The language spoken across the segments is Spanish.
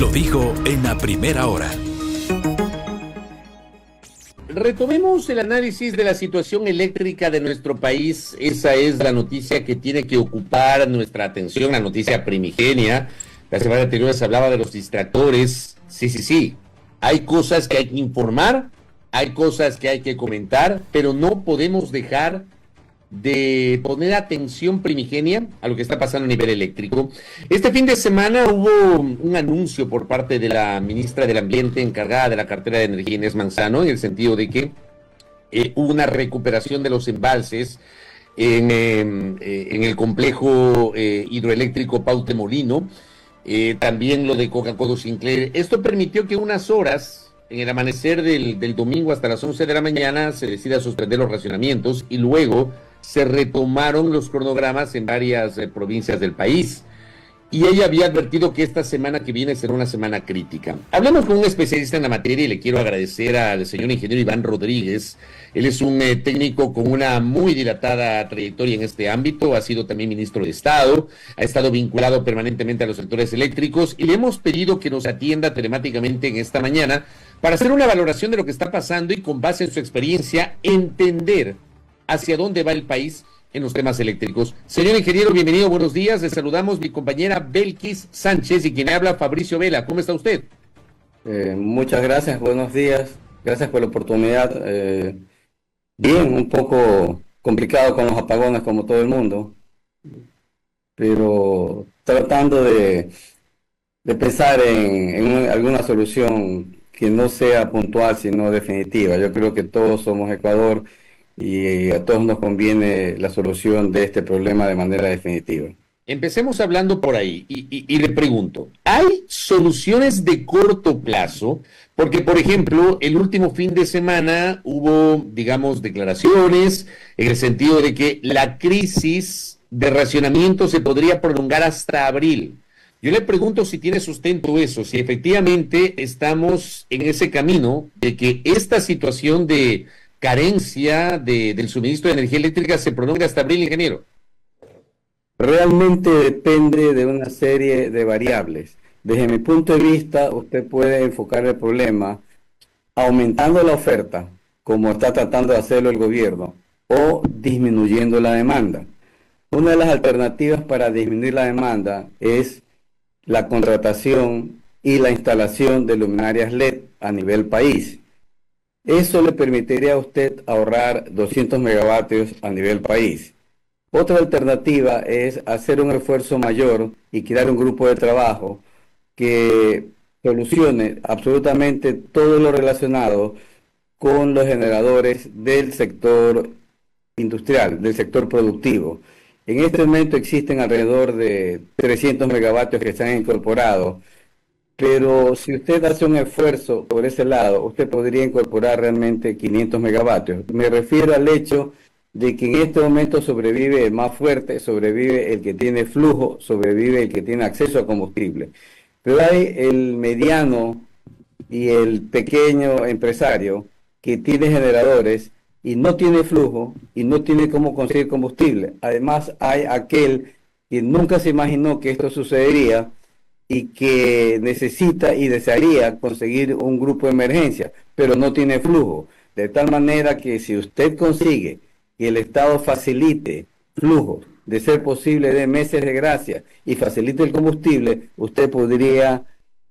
Lo dijo en la primera hora. Retomemos el análisis de la situación eléctrica de nuestro país. Esa es la noticia que tiene que ocupar nuestra atención, la noticia primigenia. La semana anterior se hablaba de los distractores. Sí. Hay cosas que hay que informar, hay cosas que hay que comentar, pero no podemos dejar de poner atención primigenia a lo que está pasando a nivel eléctrico. Este fin de semana hubo un anuncio por parte de la ministra del Ambiente encargada de la cartera de energía, Inés Manzano, en el sentido de que hubo una recuperación de los embalses en el complejo hidroeléctrico Paute Molino, también lo de Coca-Cola Sinclair. Esto permitió que unas horas, en el amanecer del domingo hasta las 11 de la mañana, se decida suspender los racionamientos y luego se retomaron los cronogramas en varias provincias del país. Y ella había advertido que esta semana que viene será una semana crítica. Hablamos con un especialista en la materia y le quiero agradecer al señor ingeniero Iván Rodríguez. Él es un técnico con una muy dilatada trayectoria en este ámbito, ha sido también ministro de Estado, ha estado vinculado permanentemente a los sectores eléctricos y le hemos pedido que nos atienda telemáticamente en esta mañana para hacer una valoración de lo que está pasando y con base en su experiencia entender hacia dónde va el país en los temas eléctricos. Señor ingeniero, bienvenido, buenos días. Le saludamos mi compañera Belkis Sánchez y quien habla Fabricio Vela. ¿Cómo está usted? Muchas gracias, buenos días. Gracias por la oportunidad. Bien, un poco complicado con los apagones como todo el mundo, pero tratando de pensar en alguna solución que no sea puntual, sino definitiva. Yo creo que todos somos Ecuador y a todos nos conviene la solución de este problema de manera definitiva. Empecemos hablando por ahí y le pregunto, ¿hay soluciones de corto plazo? Porque, por ejemplo, el último fin de semana hubo, digamos, declaraciones en el sentido de que la crisis de racionamiento se podría prolongar hasta abril. Yo le pregunto si tiene sustento eso, si efectivamente estamos en ese camino de que esta situación de carencia del suministro de energía eléctrica se prolonga hasta abril, ingeniero. Realmente depende de una serie de variables. Desde mi punto de vista, usted puede enfocar el problema aumentando la oferta, como está tratando de hacerlo el gobierno, o disminuyendo la demanda. Una de las alternativas para disminuir la demanda es la contratación y la instalación de luminarias LED a nivel país. Eso le permitiría a usted ahorrar 200 megavatios a nivel país. Otra alternativa es hacer un esfuerzo mayor y crear un grupo de trabajo que solucione absolutamente todo lo relacionado con los generadores del sector industrial, del sector productivo. En este momento existen alrededor de 300 megavatios que se han incorporado, pero si usted hace un esfuerzo por ese lado, usted podría incorporar realmente 500 megavatios. Me refiero al hecho de que en este momento sobrevive el más fuerte, sobrevive el que tiene flujo, sobrevive el que tiene acceso a combustible. Pero hay el mediano y el pequeño empresario que tiene generadores y no tiene flujo y no tiene cómo conseguir combustible. Además hay aquel que nunca se imaginó que esto sucedería y que necesita y desearía conseguir un grupo de emergencia, pero no tiene flujo. De tal manera que si usted consigue que el Estado facilite flujos, de ser posible de meses de gracia, y facilite el combustible, usted podría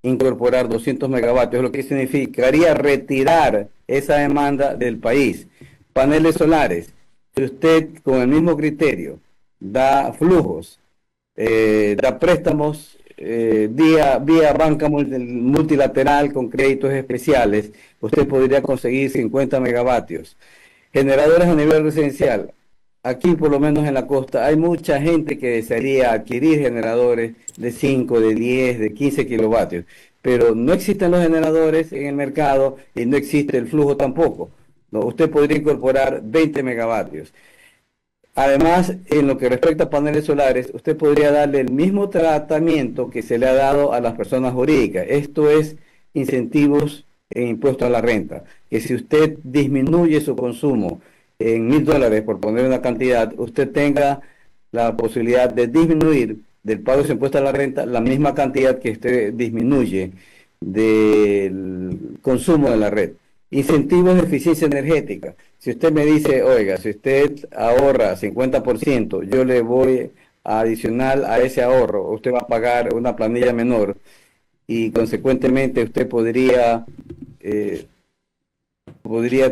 incorporar 200 megavatios, lo que significaría retirar esa demanda del país. Paneles solares, si usted con el mismo criterio da flujos, da préstamos, vía banca multilateral con créditos especiales, usted podría conseguir 50 megavatios. Generadores a nivel residencial. Aquí, por lo menos en la costa, hay mucha gente que desearía adquirir generadores de 5, de 10, de 15 kilovatios, pero no existen los generadores en el mercado y no existe el flujo tampoco. No, usted podría incorporar 20 megavatios. Además, en lo que respecta a paneles solares, usted podría darle el mismo tratamiento que se le ha dado a las personas jurídicas. Esto es incentivos en impuesto a la renta, que si usted disminuye su consumo en $1,000, por poner una cantidad, usted tenga la posibilidad de disminuir del pago de su impuesto a la renta la misma cantidad que usted disminuye del consumo de la red. Incentivos de eficiencia energética. Si usted me dice, oiga, si usted ahorra 50%, yo le voy adicional a ese ahorro, usted va a pagar una planilla menor y consecuentemente usted podría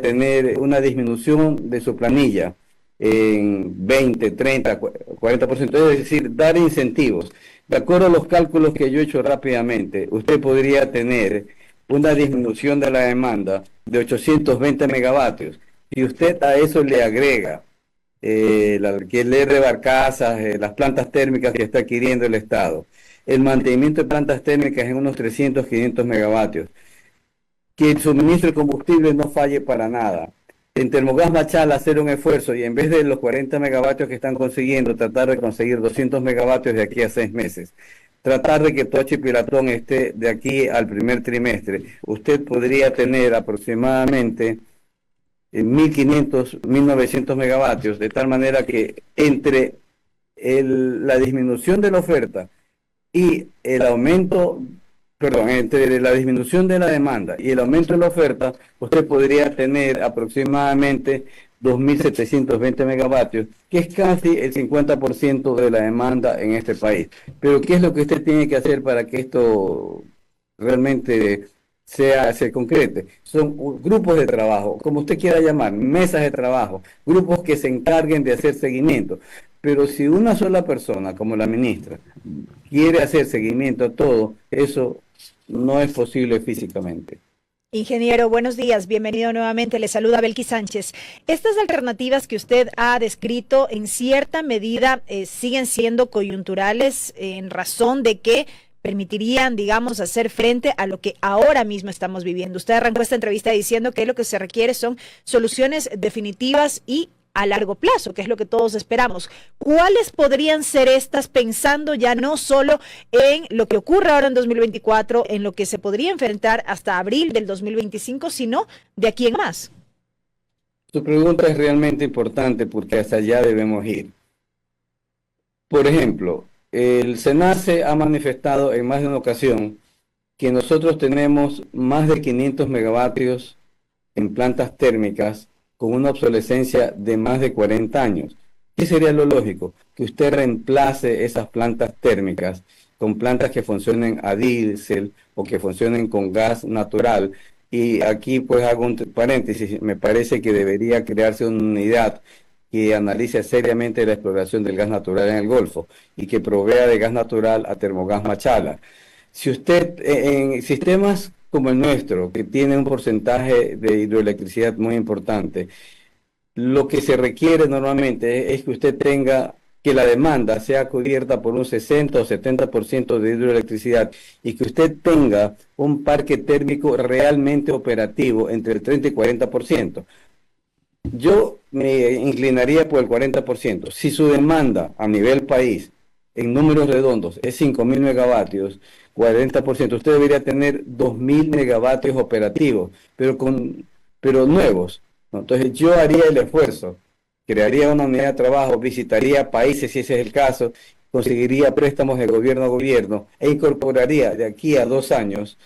tener una disminución de su planilla en 20, 30, 40%, es decir, dar incentivos. De acuerdo a los cálculos que yo he hecho rápidamente, usted podría tener una disminución de la demanda de 820 megavatios. Y usted a eso le agrega el alquiler de barcazas, las plantas térmicas que está adquiriendo el Estado, el mantenimiento de plantas térmicas en unos 300, 500 megavatios, que el suministro de combustible no falle para nada. En Termogas Machala hacer un esfuerzo y en vez de los 40 megavatios que están consiguiendo, tratar de conseguir 200 megavatios de aquí a 6 meses. Tratar de que Toachi y Pilatón esté de aquí al primer trimestre. Usted podría tener aproximadamente 1.500, 1.900 megavatios, de tal manera que entre la disminución de la oferta y el aumento, perdón, entre la disminución de la demanda y el aumento de la oferta, usted podría tener aproximadamente 2.720 megavatios, que es casi el 50% de la demanda en este país. Pero ¿qué es lo que usted tiene que hacer para que esto realmente se concrete? Son grupos de trabajo, como usted quiera llamar, mesas de trabajo, grupos que se encarguen de hacer seguimiento. Pero si una sola persona, como la ministra, quiere hacer seguimiento a todo, eso no es posible físicamente. Ingeniero, buenos días, bienvenido nuevamente, le saluda Belkis Sánchez. Estas alternativas que usted ha descrito en cierta medida siguen siendo coyunturales en razón de que permitirían, digamos, hacer frente a lo que ahora mismo estamos viviendo. Usted arrancó esta entrevista diciendo que lo que se requiere son soluciones definitivas y a largo plazo, que es lo que todos esperamos. ¿Cuáles podrían ser estas, pensando ya no solo en lo que ocurre ahora en 2024, en lo que se podría enfrentar hasta abril del 2025, sino de aquí en más? Su pregunta es realmente importante porque hasta allá debemos ir. Por ejemplo, el SENACE ha manifestado en más de una ocasión que nosotros tenemos más de 500 megavatios en plantas térmicas con una obsolescencia de más de 40 años. ¿Qué sería lo lógico? Que usted reemplace esas plantas térmicas con plantas que funcionen a diésel o que funcionen con gas natural. Y aquí pues hago un paréntesis, me parece que debería crearse una unidad que analice seriamente la exploración del gas natural en el Golfo y que provea de gas natural a Termogas Machala. Si usted en sistemas como el nuestro, que tiene un porcentaje de hidroelectricidad muy importante, lo que se requiere normalmente es que usted tenga, que la demanda sea cubierta por un 60 o 70% de hidroelectricidad y que usted tenga un parque térmico realmente operativo entre el 30 y 40%. Yo me inclinaría por el 40%. Si su demanda a nivel país, en números redondos, es 5.000 megavatios, 40%, usted debería tener 2.000 megavatios operativos, pero nuevos, ¿no? Entonces yo haría el esfuerzo, crearía una unidad de trabajo, visitaría países si ese es el caso, conseguiría préstamos de gobierno a gobierno e incorporaría de aquí a 2 años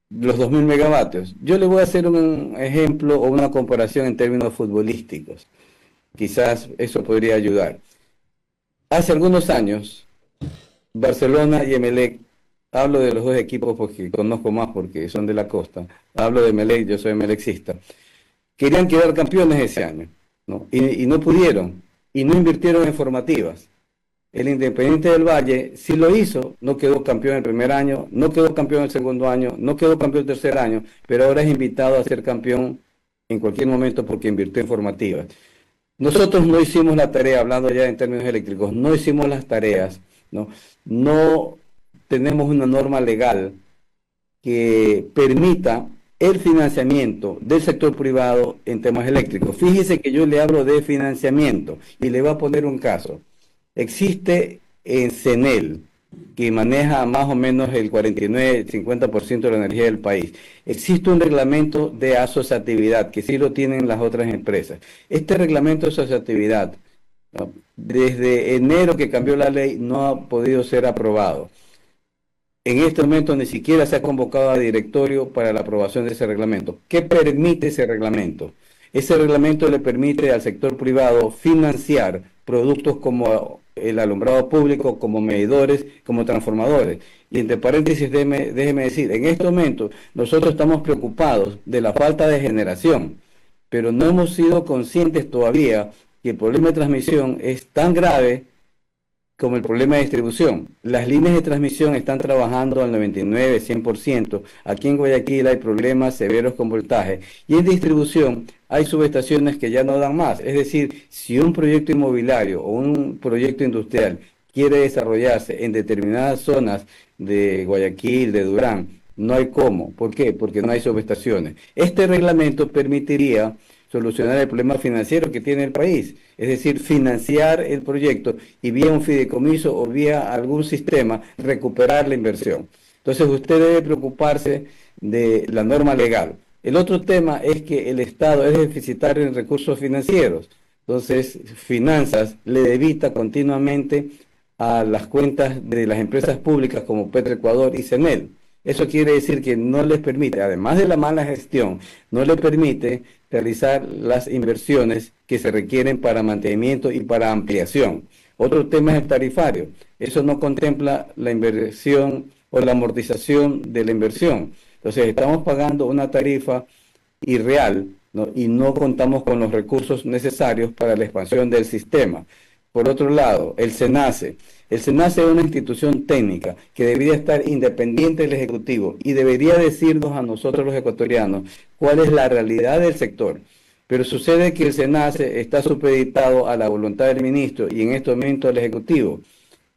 los 2.000 megavatios. Yo le voy a hacer un ejemplo o una comparación en términos futbolísticos. Quizás eso podría ayudar. Hace algunos años, Barcelona y Emelec, hablo de los dos equipos porque conozco más porque son de la costa, hablo de Emelec, yo soy emelecista, querían quedar campeones ese año, ¿no? Y no pudieron, y no invirtieron en formativas. El Independiente del Valle sí lo hizo, no quedó campeón el primer año, no quedó campeón el segundo año, no quedó campeón el tercer año, pero ahora es invitado a ser campeón en cualquier momento porque invirtió en formativas. Nosotros no hicimos la tarea, hablando ya en términos eléctricos, no hicimos las tareas, no tenemos una norma legal que permita el financiamiento del sector privado en temas eléctricos. Fíjese que yo le hablo de financiamiento y le voy a poner un caso. Existe en CENEL, que maneja más o menos el 49-50% de la energía del país. Existe un reglamento de asociatividad, que sí lo tienen las otras empresas. Este reglamento de asociatividad ¿no? Desde enero que cambió la ley no ha podido ser aprobado. En este momento ni siquiera se ha convocado a directorio para la aprobación de ese reglamento. ¿Qué permite ese reglamento? Ese reglamento le permite al sector privado financiar productos como el alumbrado público, como medidores, como transformadores. Y entre paréntesis, déjeme decir, en este momento nosotros estamos preocupados de la falta de generación, pero no hemos sido conscientes todavía que el problema de transmisión es tan grave como el problema de distribución. Las líneas de transmisión están trabajando al 99, 100%. Aquí en Guayaquil hay problemas severos con voltaje. Y en distribución hay subestaciones que ya no dan más. Es decir, si un proyecto inmobiliario o un proyecto industrial quiere desarrollarse en determinadas zonas de Guayaquil, de Durán, no hay cómo. ¿Por qué? Porque no hay subestaciones. Este reglamento permitiría solucionar el problema financiero que tiene el país, es decir, financiar el proyecto y vía un fideicomiso o vía algún sistema recuperar la inversión. Entonces usted debe preocuparse de la norma legal. El otro tema es que el Estado es deficitario en recursos financieros, entonces Finanzas le debita continuamente a las cuentas de las empresas públicas como Petroecuador y CENEL. Eso quiere decir que no les permite, además de la mala gestión, no les permite realizar las inversiones que se requieren para mantenimiento y para ampliación. Otro tema es el tarifario. Eso no contempla la inversión o la amortización de la inversión. Entonces estamos pagando una tarifa irreal, ¿no? Y no contamos con los recursos necesarios para la expansión del sistema. Por otro lado, el SENACE. El SENACE es una institución técnica que debería estar independiente del Ejecutivo y debería decirnos a nosotros los ecuatorianos cuál es la realidad del sector. Pero sucede que el SENACE está supeditado a la voluntad del ministro y en este momento al Ejecutivo.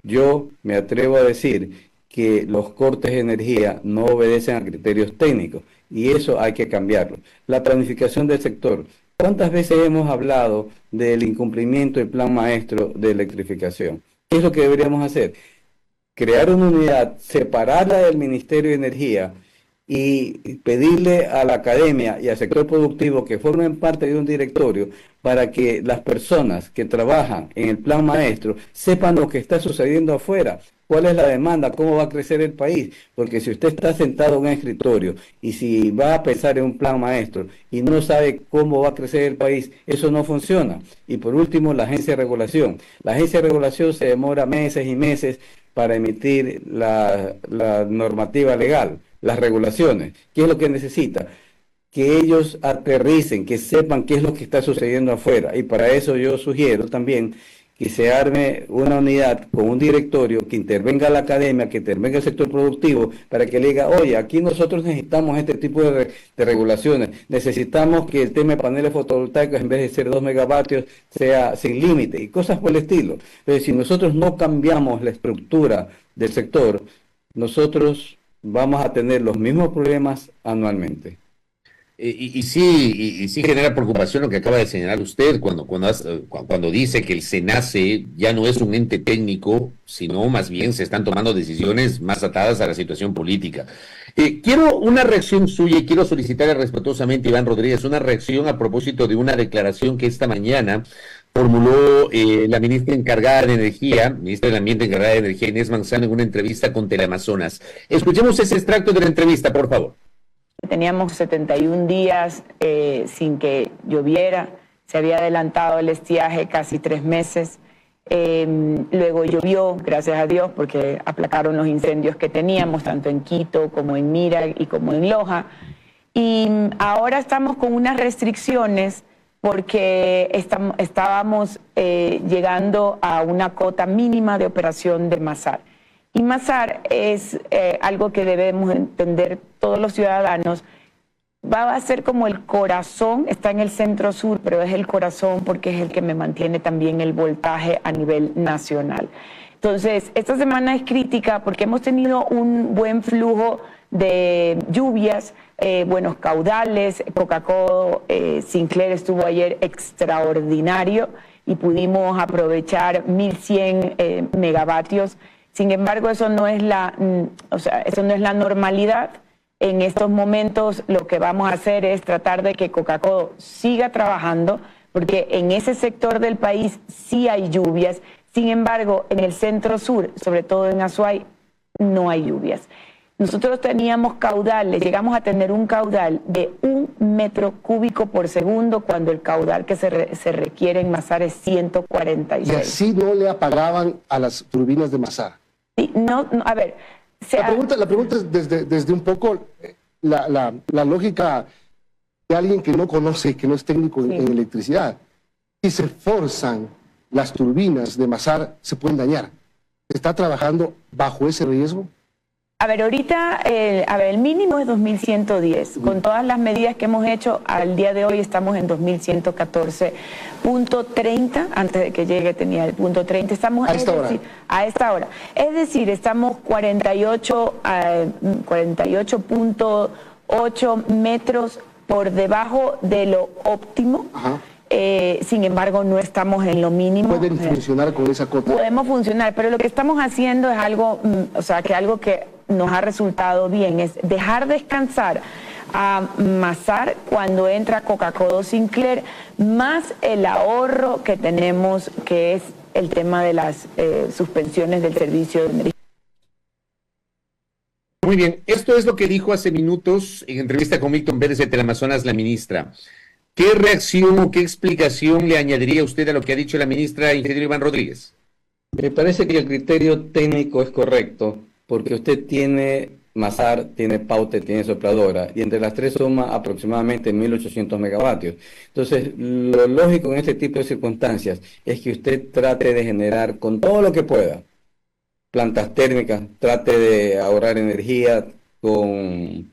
Yo me atrevo a decir que los cortes de energía no obedecen a criterios técnicos y eso hay que cambiarlo. La planificación del sector. ¿Cuántas veces hemos hablado del incumplimiento del plan maestro de electrificación? ¿Qué es lo que deberíamos hacer? Crear una unidad, separarla del Ministerio de Energía y pedirle a la academia y al sector productivo que formen parte de un directorio para que las personas que trabajan en el plan maestro sepan lo que está sucediendo afuera, cuál es la demanda, cómo va a crecer el país, porque si usted está sentado en un escritorio y si va a pensar en un plan maestro y no sabe cómo va a crecer el país, eso no funciona. Y por último, la agencia de regulación. La agencia de regulación se demora meses y meses para emitir la normativa legal, las regulaciones. ¿Qué es lo que necesita? Que ellos aterricen, que sepan qué es lo que está sucediendo afuera. Y para eso yo sugiero también que se arme una unidad con un directorio, que intervenga la academia, que intervenga el sector productivo, para que le diga, oye, aquí nosotros necesitamos este tipo de regulaciones, necesitamos que el tema de paneles fotovoltaicos, en vez de ser 2 megavatios, sea sin límite, y cosas por el estilo. Pero si nosotros no cambiamos la estructura del sector, nosotros vamos a tener los mismos problemas anualmente. Y sí genera preocupación lo que acaba de señalar usted cuando dice que el SENACE ya no es un ente técnico, sino más bien se están tomando decisiones más atadas a la situación política. Quiero una reacción suya y quiero solicitarle respetuosamente, Iván Rodríguez, una reacción a propósito de una declaración que esta mañana formuló la ministra encargada de Energía, ministra del Ambiente encargada de Energía, Inés Manzano, en una entrevista con Teleamazonas. Escuchemos ese extracto de la entrevista, por favor. Teníamos 71 días sin que lloviera, se había adelantado el estiaje casi 3 meses, luego llovió, gracias a Dios, porque aplacaron los incendios que teníamos, tanto en Quito como en Mira y como en Loja, y ahora estamos con unas restricciones porque estábamos llegando a una cota mínima de operación de MASAR. Y MASAR es algo que debemos entender todos los ciudadanos. Va a ser como el corazón, está en el centro sur, pero es el corazón porque es el que me mantiene también el voltaje a nivel nacional. Entonces, esta semana es crítica porque hemos tenido un buen flujo de lluvias, buenos caudales. Coca-Cola Sinclair estuvo ayer extraordinario y pudimos aprovechar 1.100 megavatios. Sin embargo, eso no es la normalidad. En estos momentos lo que vamos a hacer es tratar de que Coca-Cola siga trabajando porque en ese sector del país sí hay lluvias. Sin embargo, en el centro sur, sobre todo en Azuay, no hay lluvias. Nosotros teníamos caudales, llegamos a tener un caudal de 1 metro cúbico por segundo cuando el caudal que se requiere en Masar es 146. Y así no le apagaban a las turbinas de Masar. Sí, a ver. La pregunta es desde un poco la lógica de alguien que no conoce, que no es técnico en electricidad. Si se forzan las turbinas de Masar, se pueden dañar. ¿Se está trabajando bajo ese riesgo? A ver, ahorita el mínimo es 2110. Con todas las medidas que hemos hecho, al día de hoy estamos en 2114.30. Antes de que llegue tenía el punto 30. Estamos a esta hora. A esta hora. Es decir, estamos 48.8 metros por debajo de lo óptimo. Ajá. Sin embargo, no estamos en lo mínimo. ¿Pueden funcionar con esa cota? Podemos funcionar, pero lo que estamos haciendo es algo que nos ha resultado bien, es dejar descansar a Masar cuando entra Coca-Cola Sinclair, más el ahorro que tenemos, que es el tema de las suspensiones del servicio de energía. Muy bien, esto es lo que dijo hace minutos en entrevista con Milton Pérez de Teleamazonas la ministra. ¿Qué reacción o qué explicación le añadiría usted a lo que ha dicho la ministra, ingeniero Iván Rodríguez? Me parece que el criterio técnico es correcto, porque usted tiene Masar, tiene Paute, tiene Sopladora, y entre las tres suma aproximadamente 1.800 megavatios. Entonces, lo lógico en este tipo de circunstancias es que usted trate de generar con todo lo que pueda plantas térmicas, trate de ahorrar energía con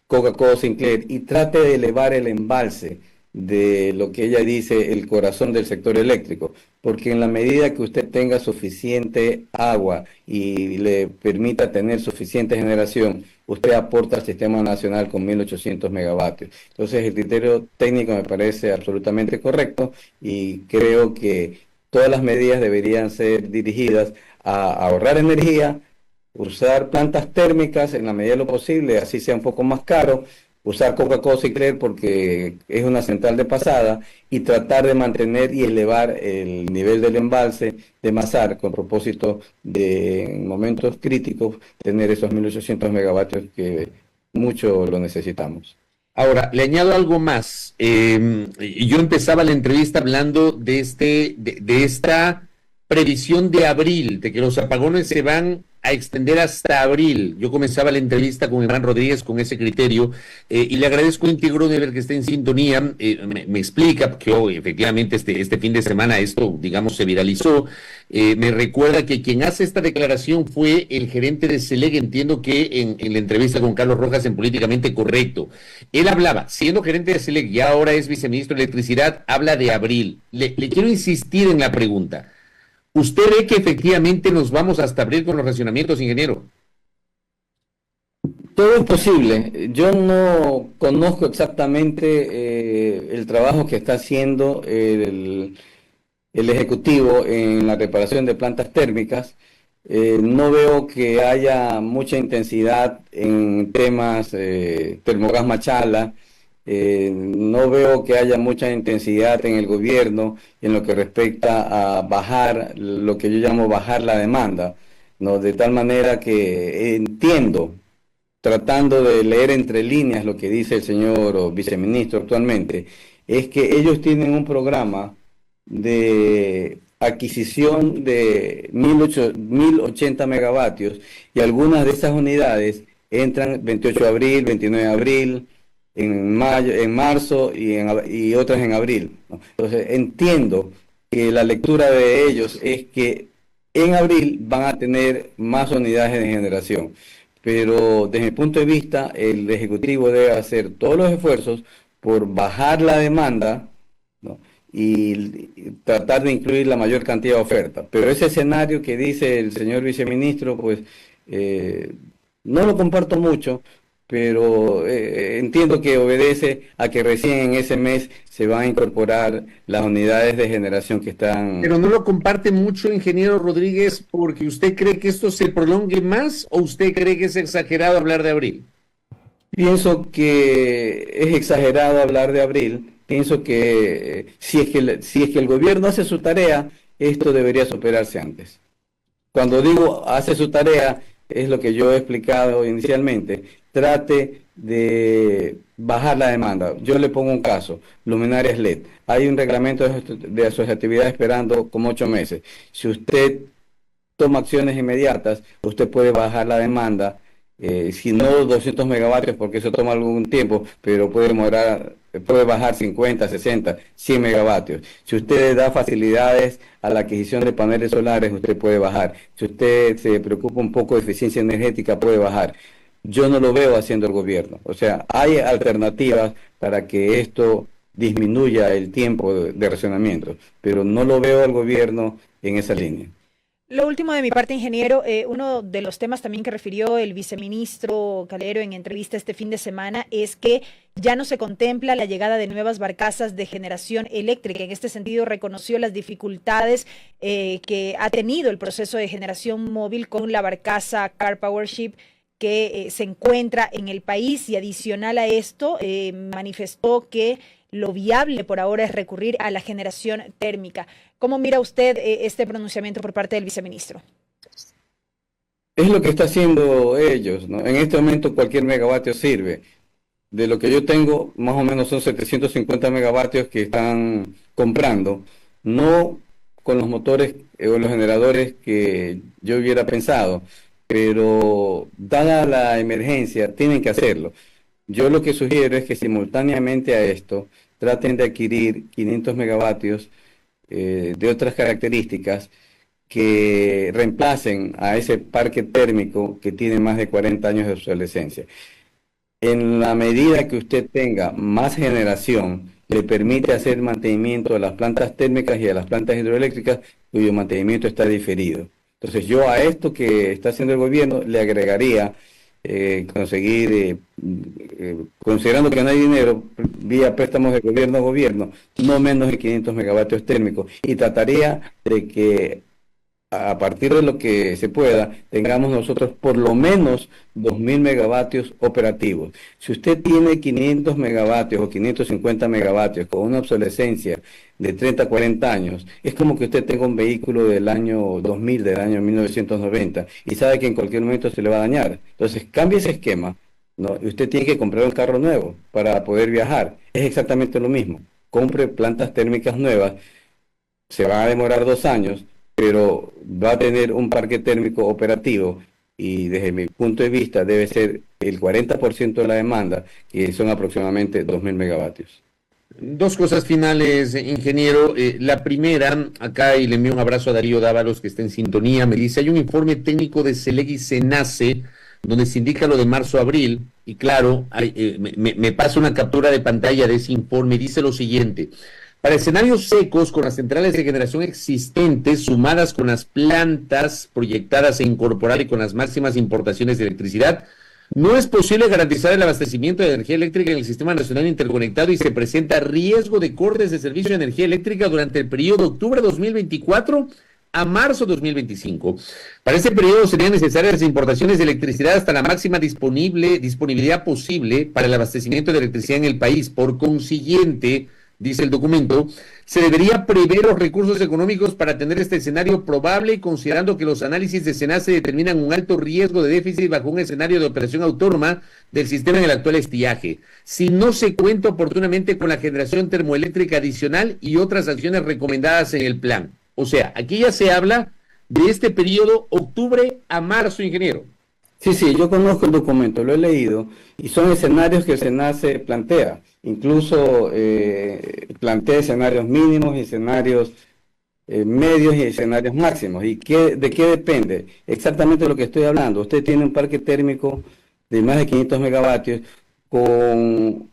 Coca-Cola Sinclair y trate de elevar el embalse de lo que ella dice el corazón del sector eléctrico, porque en la medida que usted tenga suficiente agua y le permita tener suficiente generación, usted aporta al sistema nacional con 1.800 megavatios. Entonces el criterio técnico me parece absolutamente correcto y creo que todas las medidas deberían ser dirigidas a ahorrar energía, usar plantas térmicas en la medida de lo posible, así sea un poco más caro, usar Coca-Cola Sinclair porque es una central de pasada y tratar de mantener y elevar el nivel del embalse de Masar con propósito de, en momentos críticos, tener esos 1.800 megavatios que mucho lo necesitamos. Ahora, le añado algo más. Yo empezaba la entrevista hablando de esta previsión de abril, de que los apagones se van a extender hasta abril. Yo comenzaba la entrevista con Iván Rodríguez con ese criterio y le agradezco íntegro de ver que está en sintonía. Me explica que efectivamente este fin de semana esto, digamos, se viralizó. Me recuerda que quien hace esta declaración fue el gerente de SELEC. Entiendo que en la entrevista con Carlos Rojas en Políticamente Correcto. Él hablaba, siendo gerente de SELEC y ahora es viceministro de Electricidad, habla de abril. Le quiero insistir en la pregunta. ¿Usted ve que efectivamente nos vamos hasta abril con los racionamientos, ingeniero? Todo es posible. Yo no conozco exactamente el trabajo que está haciendo el Ejecutivo en la reparación de plantas térmicas. No veo que haya mucha intensidad en temas Termogas Machala. No veo que haya mucha intensidad en el gobierno en lo que respecta a bajar, lo que yo llamo bajar la demanda, ¿no? De tal manera que entiendo, tratando de leer entre líneas lo que dice el señor viceministro actualmente, es que ellos tienen un programa de adquisición de 1.080 megavatios y algunas de esas unidades entran 28 de abril, 29 de abril, en mayo, en marzo y otras en abril, ¿no? Entonces entiendo que la lectura de ellos es que en abril van a tener más unidades de generación, pero desde mi punto de vista el Ejecutivo debe hacer todos los esfuerzos por bajar la demanda, ¿no? Y tratar de incluir la mayor cantidad de oferta. Pero ese escenario que dice el señor viceministro, pues no lo comparto mucho, pero entiendo que obedece a que recién en ese mes se van a incorporar las unidades de generación que están... Pero no lo comparte mucho, ingeniero Rodríguez, porque usted cree que esto se prolongue más o usted cree que es exagerado hablar de abril. Pienso que es exagerado hablar de abril. Pienso que si es que el gobierno hace su tarea, esto debería superarse antes. Cuando digo hace su tarea, es lo que yo he explicado inicialmente. Trate de bajar la demanda. Yo le pongo un caso, luminarias LED. Hay un reglamento de asociatividad esperando como 8 meses. Si usted toma acciones inmediatas, usted puede bajar la demanda, si no 200 megavatios, porque eso toma algún tiempo, pero puede bajar 50, 60, 100 megavatios. Si usted da facilidades a la adquisición de paneles solares, usted puede bajar. Si usted se preocupa un poco de eficiencia energética, puede bajar. Yo no lo veo haciendo el gobierno. O sea, hay alternativas para que esto disminuya el tiempo de racionamiento, pero no lo veo al gobierno en esa línea. Lo último de mi parte, ingeniero, uno de los temas también que refirió el viceministro Calero en entrevista este fin de semana es que ya no se contempla la llegada de nuevas barcazas de generación eléctrica. En este sentido, reconoció las dificultades que ha tenido el proceso de generación móvil con la barcaza Car Power Ship que se encuentra en el país, y adicional a esto, manifestó que lo viable por ahora es recurrir a la generación térmica. ¿Cómo mira usted este pronunciamiento por parte del viceministro? Es lo que está haciendo ellos, ¿no? En este momento cualquier megavatio sirve. De lo que yo tengo, más o menos son 750 megavatios que están comprando, no con los motores o los generadores que yo hubiera pensado, pero dada la emergencia, tienen que hacerlo. Yo lo que sugiero es que simultáneamente a esto traten de adquirir 500 megavatios de otras características que reemplacen a ese parque térmico que tiene más de 40 años de obsolescencia. En la medida que usted tenga más generación, le permite hacer mantenimiento a las plantas térmicas y a las plantas hidroeléctricas cuyo mantenimiento está diferido. Entonces yo a esto que está haciendo el gobierno le agregaría conseguir, considerando que no hay dinero, vía préstamos de gobierno a gobierno, no menos de 500 megavatios térmicos, y trataría de que a partir de lo que se pueda, tengamos nosotros por lo menos 2.000 megavatios operativos. Si usted tiene 500 megavatios o 550 megavatios con una obsolescencia de 30, 40 años, es como que usted tenga un vehículo del año 2000, del año 1990, y sabe que en cualquier momento se le va a dañar. Entonces, cambie ese esquema, ¿no? Y usted tiene que comprar un carro nuevo para poder viajar. Es exactamente lo mismo. Compre plantas térmicas nuevas, se va a demorar 2 años, pero va a tener un parque térmico operativo, y desde mi punto de vista debe ser el 40% de la demanda, que son aproximadamente 2.000 megavatios. Dos cosas finales, ingeniero. La primera, acá, y le envío un abrazo a Darío Dávalos, que está en sintonía, me dice, hay un informe técnico de CELEC y SENACE donde se indica lo de marzo-abril, y claro, me pasa una captura de pantalla de ese informe, y dice lo siguiente: para escenarios secos, con las centrales de generación existentes, sumadas con las plantas proyectadas e incorporar y con las máximas importaciones de electricidad, no es posible garantizar el abastecimiento de energía eléctrica en el Sistema Nacional Interconectado, y se presenta riesgo de cortes de servicio de energía eléctrica durante el periodo de octubre 2024 a marzo 2025. Para ese periodo serían necesarias las importaciones de electricidad hasta la máxima disponibilidad posible para el abastecimiento de electricidad en el país. Por consiguiente, dice el documento, se debería prever los recursos económicos para atender este escenario probable, y considerando que los análisis de SENACE determinan un alto riesgo de déficit bajo un escenario de operación autónoma del sistema en el actual estiaje, si no se cuenta oportunamente con la generación termoeléctrica adicional y otras acciones recomendadas en el plan. O sea, aquí ya se habla de este periodo octubre a marzo, ingeniero. Sí, yo conozco el documento, lo he leído, y son escenarios que el SENACE plantea. Incluso plantea escenarios mínimos y escenarios medios y escenarios máximos. ¿Y de qué depende? Exactamente lo que estoy hablando. Usted tiene un parque térmico de más de 500 megavatios con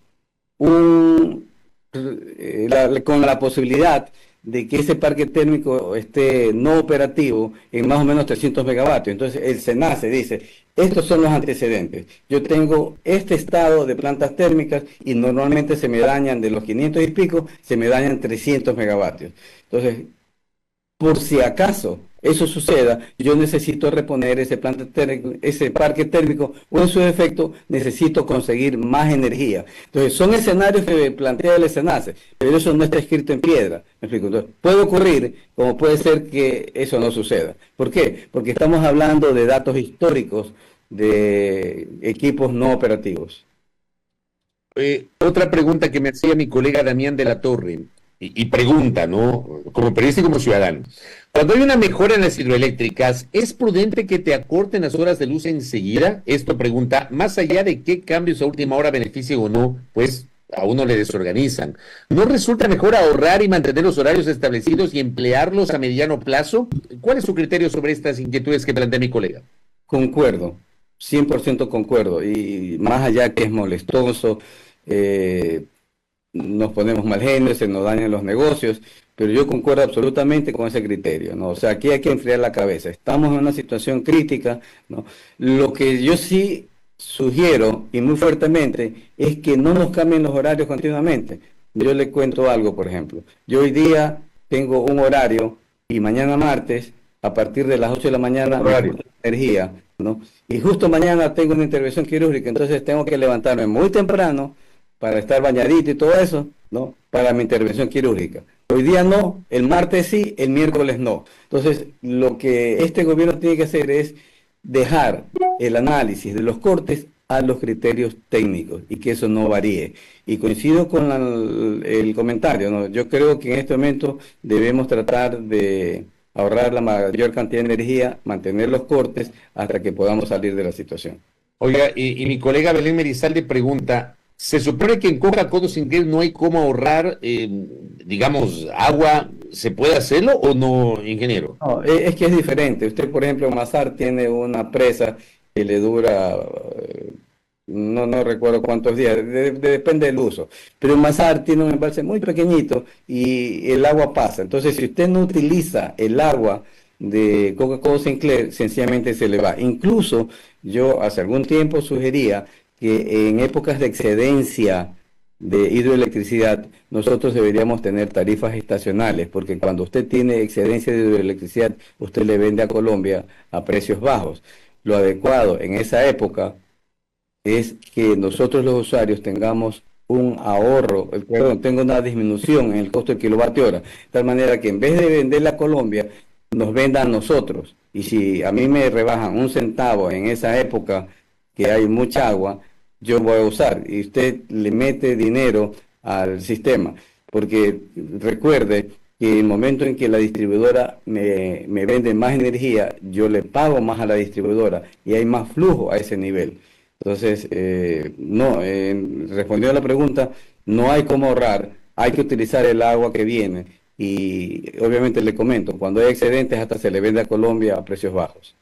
la posibilidad de que ese parque térmico esté no operativo en más o menos 300 megavatios. Entonces el SENACE dice, estos son los antecedentes. Yo tengo este estado de plantas térmicas y normalmente se me dañan, de los 500 y pico, se me dañan 300 megavatios. Entonces, por si acaso eso suceda, yo necesito reponer ese parque térmico, o en su defecto necesito conseguir más energía. Entonces son escenarios que plantea el SENACE, pero eso no está escrito en piedra. ¿Me explico? Entonces, puede ocurrir, como puede ser que eso no suceda. ¿Por qué? Porque estamos hablando de datos históricos de equipos no operativos. Otra pregunta que me hacía mi colega Damián de la Torre, y pregunta, ¿no? Como periodista y como ciudadano. Cuando hay una mejora en las hidroeléctricas, ¿es prudente que te acorten las horas de luz enseguida? Esto pregunta, más allá de qué cambios a última hora beneficien o no, pues a uno le desorganizan. ¿No resulta mejor ahorrar y mantener los horarios establecidos y emplearlos a mediano plazo? ¿Cuál es su criterio sobre estas inquietudes que plantea mi colega? Concuerdo, 100% concuerdo, y más allá que es molestoso, nos ponemos mal genio, se nos dañan los negocios, pero yo concuerdo absolutamente con ese criterio, ¿no? O sea, aquí hay que enfriar la cabeza, estamos en una situación crítica, ¿no? Lo que yo sí sugiero, y muy fuertemente, es que no nos cambien los horarios continuamente. Yo le cuento algo, por ejemplo, yo hoy día tengo un horario, y mañana martes, a partir de las 8 de la mañana, energía, ¿no? Y justo mañana tengo una intervención quirúrgica, entonces tengo que levantarme muy temprano para estar bañadito y todo eso, ¿no? Para mi intervención quirúrgica. Hoy día no, el martes sí, el miércoles no. Entonces, lo que este gobierno tiene que hacer es dejar el análisis de los cortes a los criterios técnicos y que eso no varíe. Y coincido con el comentario, ¿no? Yo creo que en este momento debemos tratar de ahorrar la mayor cantidad de energía, mantener los cortes hasta que podamos salir de la situación. Oiga, y mi colega Belén Merizalde pregunta, ¿se supone que en Coca-Cola sin que no hay cómo ahorrar, digamos, agua? ¿Se puede hacerlo o no, ingeniero? No, es que es diferente. Usted, por ejemplo, en Mazar tiene una presa que le dura, no recuerdo cuántos días, depende del uso. Pero en Mazar tiene un embalse muy pequeñito y el agua pasa. Entonces, si usted no utiliza el agua de Coca-Cola Sinclair, sencillamente se le va. Incluso yo hace algún tiempo sugería que en épocas de excedencia de hidroelectricidad nosotros deberíamos tener tarifas estacionales, porque cuando usted tiene excedencia de hidroelectricidad, usted le vende a Colombia a precios bajos. Lo adecuado en esa época es que nosotros los usuarios tengamos un ahorro, tenga una disminución en el costo del kilovatio hora, de tal manera que en vez de venderle a Colombia, nos venda a nosotros. Y si a mí me rebajan un centavo en esa época que hay mucha agua, yo voy a usar, y usted le mete dinero al sistema, porque recuerde que en el momento en que la distribuidora me vende más energía, yo le pago más a la distribuidora y hay más flujo a ese nivel. Entonces, respondiendo a la pregunta, no hay cómo ahorrar, hay que utilizar el agua que viene, y obviamente le comento, cuando hay excedentes hasta se le vende a Colombia a precios bajos.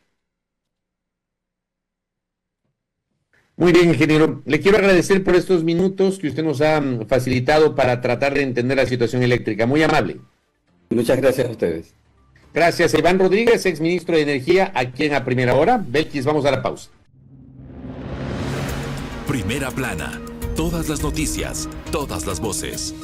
Muy bien, ingeniero. Le quiero agradecer por estos minutos que usted nos ha facilitado para tratar de entender la situación eléctrica. Muy amable. Muchas gracias a ustedes. Gracias, Iván Rodríguez, exministro de Energía, aquí en A Primera Hora. Belkis, vamos a la pausa. Primera Plana. Todas las noticias, todas las voces.